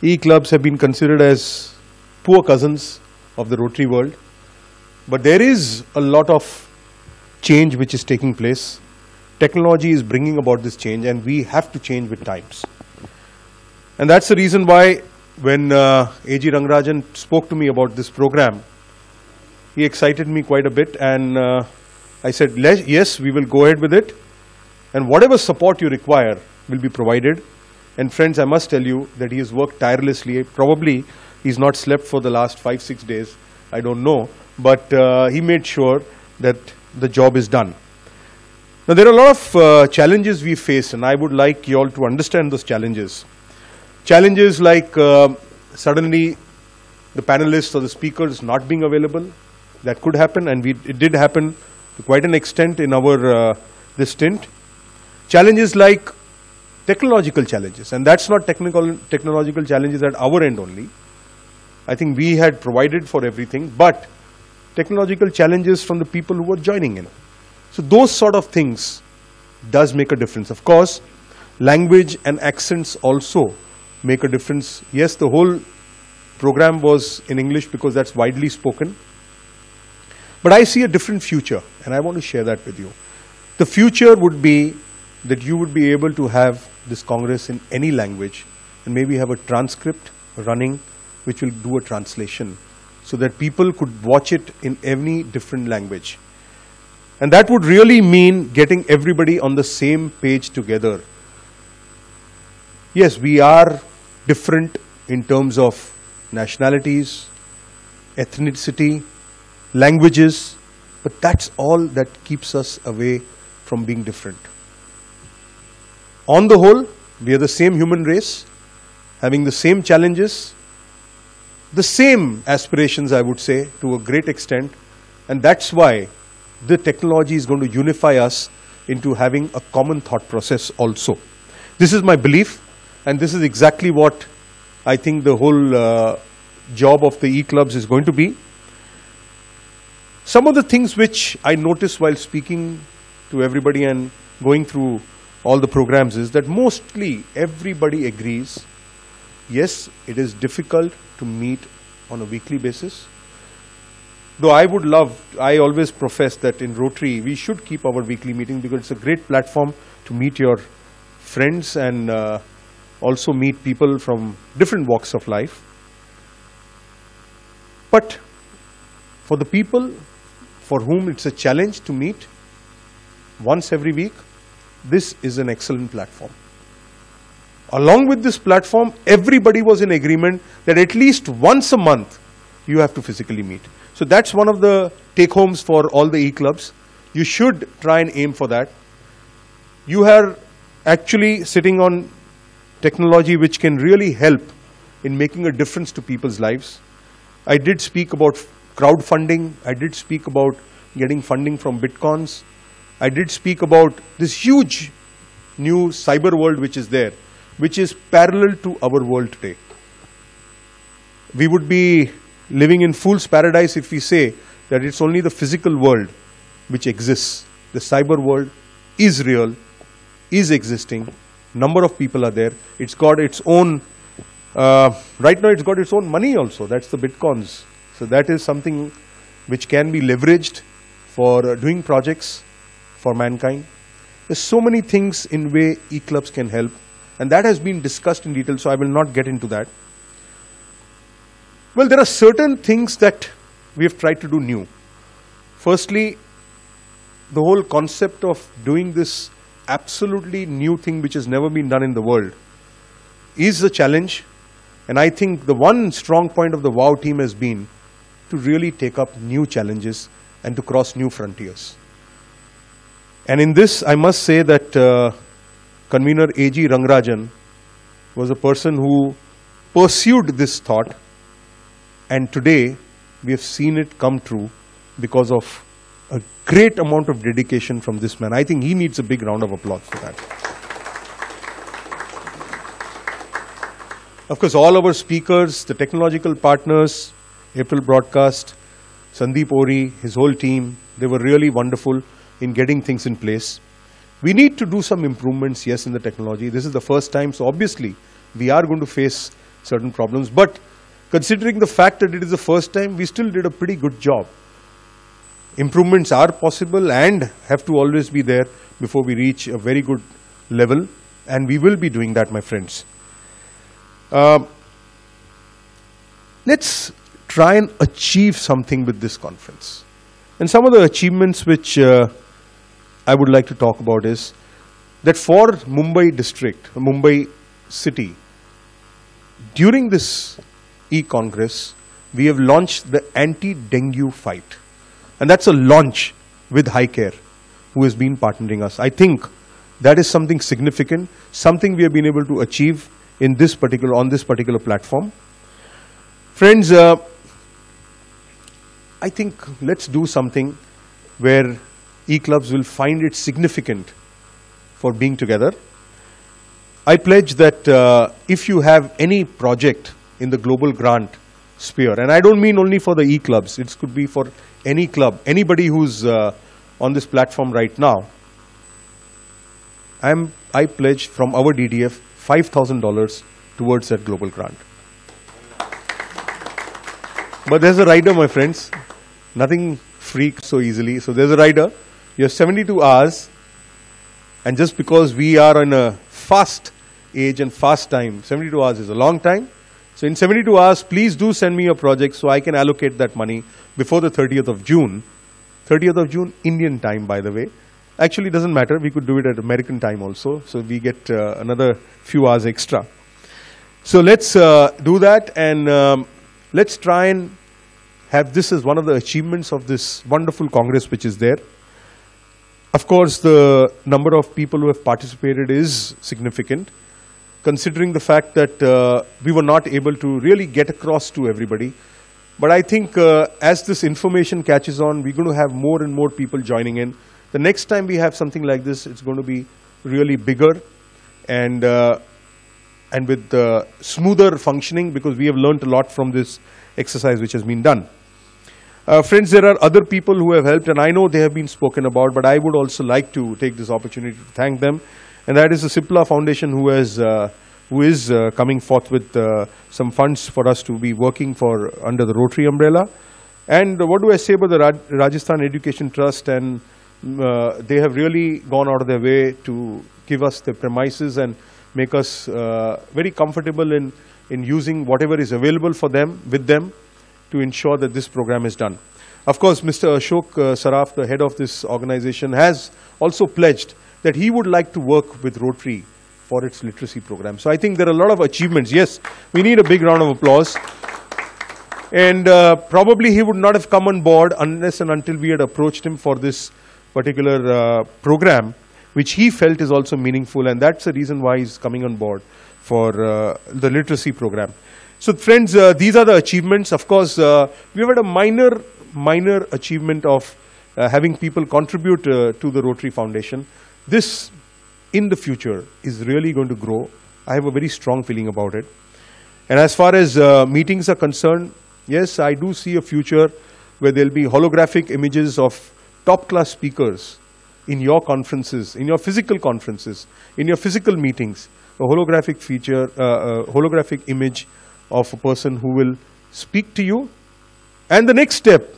e-clubs have been considered as poor cousins of the Rotary world. But there is a lot of change which is taking place. Technology is bringing about this change, and we have to change with times. And that's the reason why when AG Rangarajan spoke to me about this program, he excited me quite a bit, and I said, yes, we will go ahead with it, and whatever support you require will be provided. And friends, I must tell you that he has worked tirelessly. Probably he's not slept for the last 5-6 days, I don't know, but he made sure that the job is done. Now, there are a lot of challenges we face, and I would like you all to understand those challenges. Challenges like suddenly the panelists or the speakers not being available. That could happen, and it did happen to quite an extent in our this stint. Challenges like technological challenges, and that's not technological challenges at our end only. I think we had provided for everything, but technological challenges from the people who were joining in. So those sort of things does make a difference. Of course, language and accents also make a difference. Yes, the whole program was in English because that's widely spoken. But I see a different future, and I want to share that with you. The future would be that you would be able to have this Congress in any language, and maybe have a transcript running which will do a translation, so that people could watch it in any different language. And that would really mean getting everybody on the same page together. Yes, we are different in terms of nationalities, ethnicity, languages, but that's all that keeps us away from being different. On the whole, we are the same human race, having the same challenges, the same aspirations, I would say, to a great extent, and that's why the technology is going to unify us into having a common thought process also. This is my belief, and this is exactly what I think the whole job of the e-clubs is going to be. Some of the things which I noticed while speaking to everybody and going through all the programs is that mostly everybody agrees, yes, it is difficult to meet on a weekly basis. Though I always profess that in Rotary, we should keep our weekly meeting because it's a great platform to meet your friends and also meet people from different walks of life. But for the people for whom it's a challenge to meet once every week, this is an excellent platform. Along with this platform, everybody was in agreement that at least once a month you have to physically meet. So that's one of the take-homes for all the e-clubs. You should try and aim for that. You are actually sitting on technology which can really help in making a difference to people's lives. I did speak about crowdfunding. I did speak about getting funding from Bitcoins. I did speak about this huge new cyber world which is there, which is parallel to our world today. We would be living in fool's paradise if we say that it's only the physical world which exists. The cyber world is real, is existing. Number of people are there. It's got its own, right now it's got its own money also. That's the Bitcoins. So that is something which can be leveraged for doing projects for mankind. There's so many things in way e-clubs can help, and that has been discussed in detail, so I will not get into that. Well, there are certain things that we have tried to do new. Firstly, the whole concept of doing this absolutely new thing which has never been done in the world is a challenge, and I think the one strong point of the WOW team has been to really take up new challenges and to cross new frontiers. And in this, I must say that convener A.G. Rangarajan was a person who pursued this thought, and today we have seen it come true because of a great amount of dedication from this man. I think he needs a big round of applause for that. Of course, all our speakers, the technological partners, April Broadcast, Sandeep Ori, his whole team, they were really wonderful in getting things in place. We need to do some improvements, yes, in the technology. This is the first time, so obviously we are going to face certain problems. But considering the fact that it is the first time, we still did a pretty good job. Improvements are possible and have to always be there before we reach a very good level, and we will be doing that, my friends. Let's try and achieve something with this conference. And some of the achievements which I would like to talk about is that for Mumbai district, Mumbai city, during this e-Congress, we have launched the anti-dengue fight. And that's a launch with HiCare, who has been partnering us. I think that is something significant, something we have been able to achieve in this particular, on this particular platform. Friends, I think let's do something where e-clubs will find it significant for being together. I pledge that if you have any project in the global grant sphere, and I don't mean only for the e-clubs, it could be for any club, anybody who's on this platform right now, I pledge from our DDF $5,000 towards that global grant. But there's a rider, my friends. Nothing free so easily. So there's a rider. You have 72 hours. And just because we are in a fast age and fast time, 72 hours is a long time. So in 72 hours, please do send me your project so I can allocate that money before the 30th of June. 30th of June, Indian time, by the way. Actually, it doesn't matter. We could do it at American time also. So we get another few hours extra. So let's do that, and let's try and have this as one of the achievements of this wonderful Congress which is there. Of course, the number of people who have participated is significant, considering the fact that we were not able to really get across to everybody. But I think as this information catches on, we're going to have more and more people joining in. The next time we have something like this, it's going to be really bigger and with smoother functioning, because we have learned a lot from this exercise which has been done. Friends, there are other people who have helped, and I know they have been spoken about, but I would also like to take this opportunity to thank them. And that is the Cipla Foundation, who is coming forth with some funds for us to be working for under the Rotary umbrella. And what do I say about the Rajasthan Education Trust? And they have really gone out of their way to give us the premises and make us very comfortable in using whatever is available for them, with them, to ensure that this program is done. Of course, Mr. Ashok Saraf, the head of this organization, has also pledged that he would like to work with Rotary for its literacy program. So I think there are a lot of achievements. Yes, we need a big round of applause. And probably he would not have come on board unless and until we had approached him for this particular program, which he felt is also meaningful, and that's the reason why he's coming on board for the literacy program. So friends, these are the achievements. Of course, we've had a minor achievement of having people contribute to the Rotary Foundation. This, in the future, is really going to grow. I have a very strong feeling about it. And as far as meetings are concerned, yes, I do see a future where there'll be holographic images of top-class speakers in your conferences, in your physical conferences, in your physical meetings, a holographic feature, holographic image of a person who will speak to you. And the next step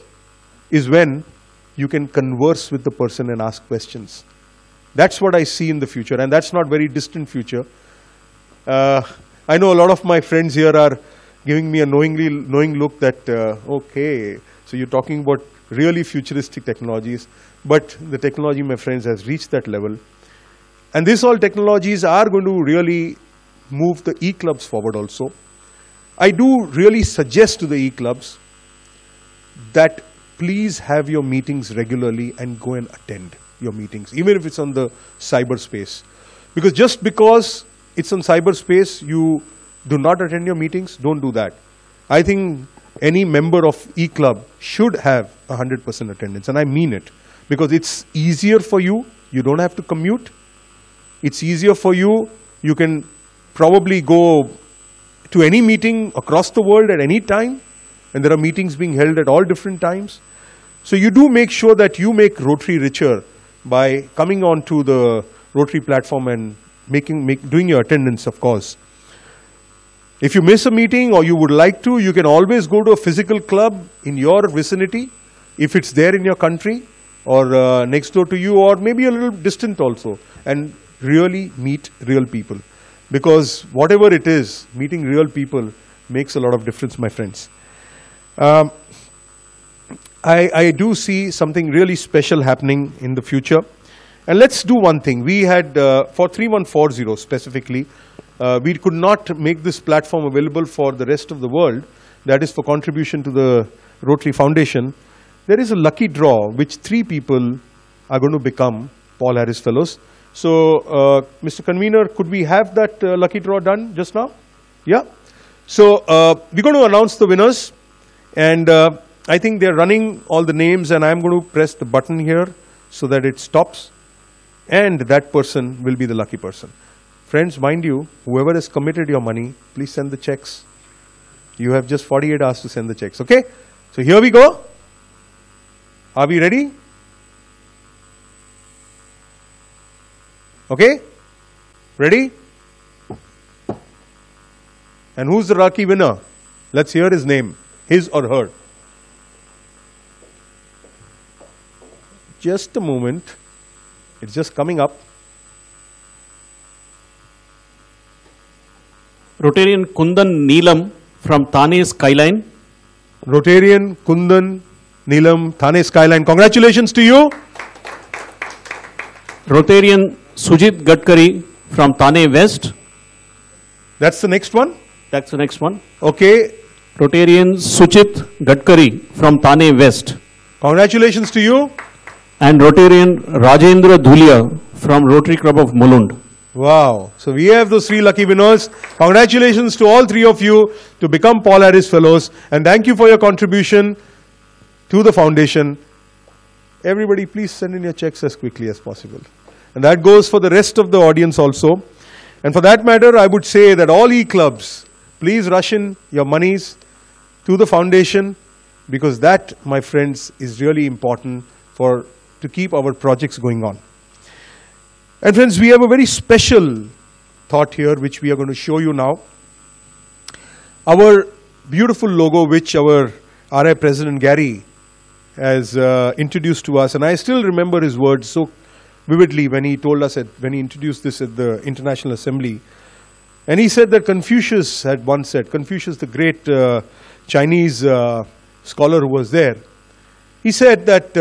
is when you can converse with the person and ask questions. That's what I see in the future, and that's not very distant future. I know a lot of my friends here are giving me a knowing look that, okay, so you're talking about really futuristic technologies, but the technology, my friends, has reached that level. And these all technologies are going to really move the e-clubs forward also. I do really suggest to the e-clubs that please have your meetings regularly and go and attend. your meetings, even if it's on the cyberspace. Because just because it's on cyberspace, you do not attend your meetings, don't do that. I think any member of eClub should have 100% attendance, and I mean it. Because it's easier for you, you don't have to commute. It's easier for you, you can probably go to any meeting across the world at any time, and there are meetings being held at all different times. So you do make sure that you make Rotary richer by coming on to the Rotary platform and doing your attendance, of course. If you miss a meeting or you would like to, you can always go to a physical club in your vicinity, if it's there in your country, or next door to you, or maybe a little distant also, and really meet real people. Because whatever it is, meeting real people makes a lot of difference, my friends. I do see something really special happening in the future. And let's do one thing. We had, for 3140 specifically, we could not make this platform available for the rest of the world. That is for contribution to the Rotary Foundation. There is a lucky draw which 3 people are going to become Paul Harris Fellows. So, Mr. Convener, could we have that lucky draw done just now? Yeah? So, we're going to announce the winners. And I think they're running all the names, and I'm going to press the button here so that it stops. And that person will be the lucky person. Friends, mind you, whoever has committed your money, please send the checks. You have just 48 hours to send the checks, okay? So here we go. Are we ready? Okay? Ready? And who's the lucky winner? Let's hear his name, his or her. Just a moment. It's just coming up. Rotarian Kundan Neelam from Thane Skyline. Rotarian Kundan Neelam, Thane Skyline. Congratulations to you. Rotarian Sujit Gadkari from Thane West. That's the next one? That's the next one. Okay. Rotarian Sujit Gadkari from Thane West. Congratulations to you. And Rotarian Rajendra Dhulia from Rotary Club of Mulund. Wow. So we have those 3 lucky winners. Congratulations to all 3 of you to become Paul Harris Fellows. And thank you for your contribution to the foundation. Everybody, please send in your checks as quickly as possible. And that goes for the rest of the audience also. And for that matter, I would say that all e-clubs, please rush in your monies to the foundation, because that, my friends, is really important to keep our projects going on. And friends, we have a very special thought here which we are going to show you now. Our beautiful logo which our RI President Gary has introduced to us, and I still remember his words so vividly when he told us, when he introduced this at the International Assembly. And he said that Confucius had once said, Confucius, the great Chinese scholar who was there, he said that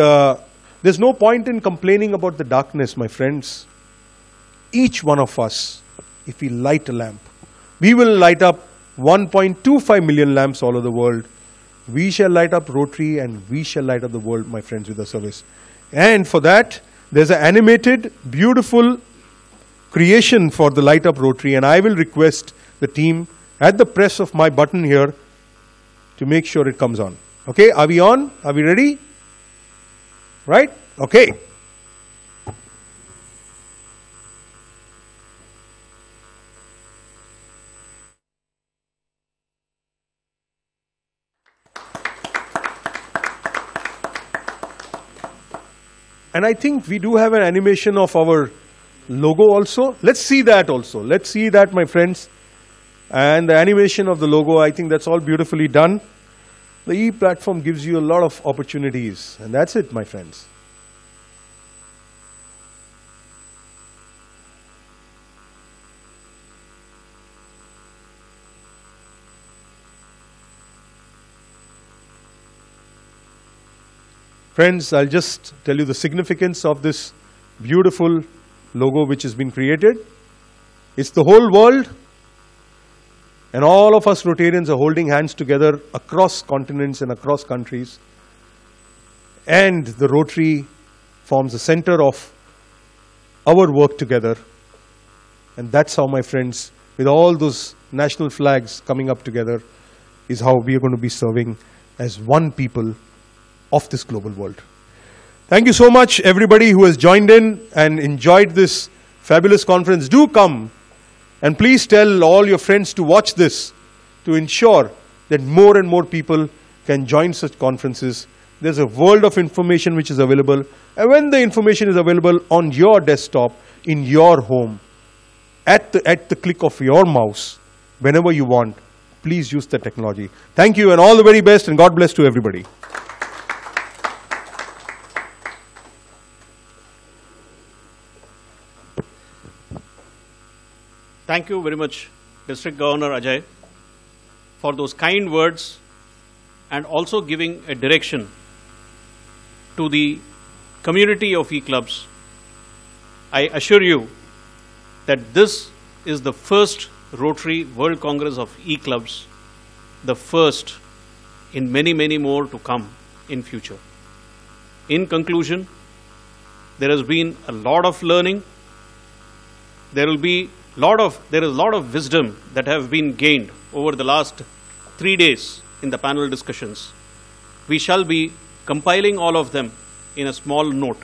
there's no point in complaining about the darkness, my friends. Each one of us, if we light a lamp, we will light up 1.25 million lamps all over the world. We shall light up Rotary, and we shall light up the world, my friends, with our service. And for that, there's an animated, beautiful creation for the Light Up Rotary, and I will request the team at the press of my button here to make sure it comes on. Okay, are we on? Are we ready? Right? Okay. And I think we do have an animation of our logo also. Let's see that also. Let's see that, my friends. And the animation of the logo, I think that's all beautifully done. The e-platform gives you a lot of opportunities. And that's it, my friends. Friends, I'll just tell you the significance of this beautiful logo which has been created. It's the whole world, and all of us Rotarians are holding hands together across continents and across countries. And the Rotary forms the center of our work together. And that's how, my friends, with all those national flags coming up together, is how we are going to be serving as one people of this global world. Thank you so much, everybody who has joined in and enjoyed this fabulous conference. Do come and please tell all your friends to watch this to ensure that more and more people can join such conferences. There's a world of information which is available, and when the information is available on your desktop, in your home, at the click of your mouse, whenever you want, please use the technology. Thank you and all the very best, and God bless to everybody. Thank you very much, District Governor Ajay, for those kind words and also giving a direction to the community of e-clubs. I assure you that this is the first Rotary World Congress of e-clubs, the first in many, many more to come in future. In conclusion, there has been a lot of learning. There is a lot of wisdom that have been gained over the last 3 days in the panel discussions. We shall be compiling all of them in a small note,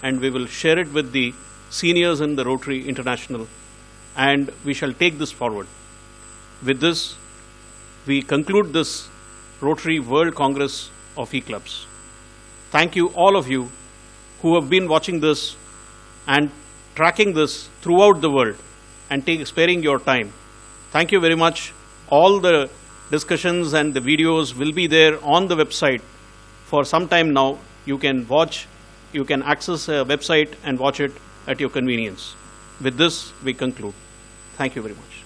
and we will share it with the seniors in the Rotary International, and we shall take this forward. With this, we conclude this Rotary World Congress of E-Clubs. Thank you, all of you who have been watching this and tracking this throughout the world and sparing your time. Thank you very much. All the discussions and the videos will be there on the website for some time now. You can access a website and watch it at your convenience. With this, we conclude. Thank you very much.